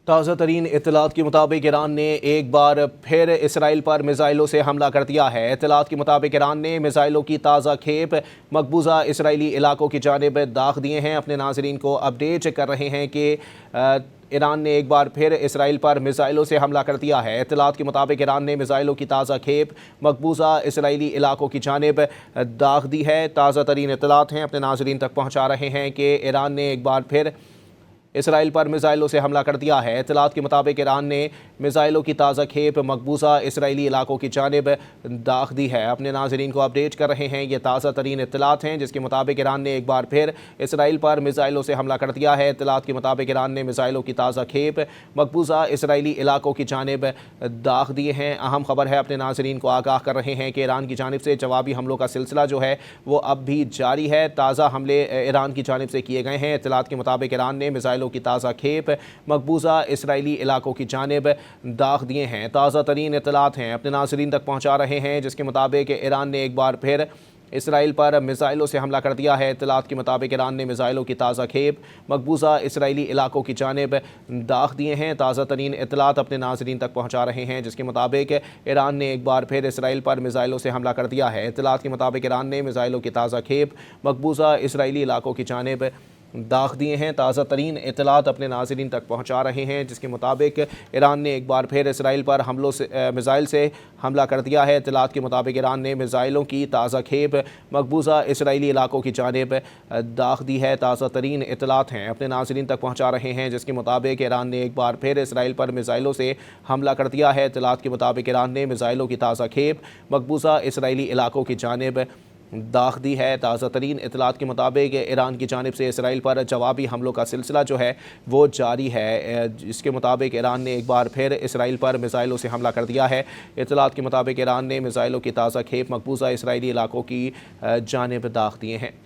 ताज़ा तरीन इत्तलात के मुताबिक ईरान ने एक बार फिर इसराइल पर मिसाइलों से हमला कर दिया है। इत्तलात के मुताबिक ईरान ने मिसाइलों की ताज़ा खेप मकबूजा इसराइली इलाकों की जानिब दाग दिए हैं। अपने नाजरीन को अपडेट कर रहे हैं कि ईरान ने एक बार फिर इसराइल पर मिसाइलों से हमला कर दिया है। इत्तलात के मुताबिक ईरान ने मिसाइलों की ताज़ा खेप मकबूजा इसराइली इलाकों की जानिब दाग दी है। ताज़ा तरीन इत्तलात हैं, अपने नाजरीन तक पहुँचा रहे हैं कि ईरान ने एक बार फिर इसराइल पर मिसाइलों से हमला कर दिया है। इत्तलात के मुताबिक ईरान ने मिसाइलों की ताज़ा खेप मकबूजा इसराइली इलाकों की जानिब दाग दी है। अपने नाजरीन को अपडेट कर रहे हैं, ये ताज़ा तरीन इत्तलात हैं जिसके मुताबिक ईरान ने एक बार फिर इसराइल पर मिसाइलों से हमला कर दिया है। इत्तलात के मुताबिक ईरान ने मिसाइलों की ताज़ा खेप मकबूजा इसराइली इलाकों की जानिब दाग दिए हैं। अहम खबर है, अपने नाजरीन को आगाह कर रहे हैं कि ईरान की जानिब से जवाबी हमलों का सिलसिला जो है वो अब भी जारी है। ताज़ा हमले ईरान की जानिब से किए गए हैं। इत्तलात के मुताबिक ईरान ने मिसाइलों की ताज़ा खेप मकबूजा इसराइली इलाकों की जानिब दाग दिए हैं। ताज़ा तरीन इत्तलात हैं, अपने नाज़रीन तक पहुँचा रहे हैं जिसके मुताबिक ईरान ने एक बार फिर इसराइल पर मिसाइलों से हमला कर दिया है। इत्तलात के मुताबिक ईरान ने मिसाइलों की ताज़ा खेप मकबूजा इसराइली इलाकों की जानिब दाग दिए हैं। ताज़ा तरीन इत्तलात अपने नाज़रीन तक पहुँचा रहे हैं जिसके मुताबिक ईरान ने एक बार फिर इसराइल पर मिसाइलों से हमला कर दिया है। इत्तलात के मुताबिक ईरान ने मिसाइलों की ताज़ा खेप मकबूजा इसराइली इलाकों की जानिब दाग दिए हैं। ताज़ा तरीन इत्तलात अपने नाज़रीन तक पहुँचा रहे हैं जिसके मुताबिक ईरान ने एक बार फिर इसराइल पर हमलों से मिसाइल से हमला कर दिया है। इत्तलात के मुताबिक ईरान ने मिसाइलों की ताज़ा खेप मकबूजा इसराइली इलाकों की जानिब दाग दी है। ताज़ा तरीन इत्तलात हैं, अपने नाज़रीन तक पहुँचा रहे हैं जिसके मुताबिक ईरान ने एक बार फिर इसराइल पर मिसाइलों से हमला कर दिया है। इत्तलात के मुताबिक ईरान ने मिसाइलों की ताज़ा खेप मकबूजा इसराइली इलाकों की जानिब दाग दी है। ताज़ा तरीन इत्तलात के मुताबिक ईरान की जानिब से इसराइल पर जवाबी हमलों का सिलसिला जो है वो जारी है। इसके मुताबिक ईरान ने एक बार फिर इसराइल पर मिसाइलों से हमला कर दिया है। इत्तलात के मुताबिक ईरान ने मिसाइलों की ताज़ा खेप मकबूजा इसराइली इलाकों की जानिब दाग दिए हैं।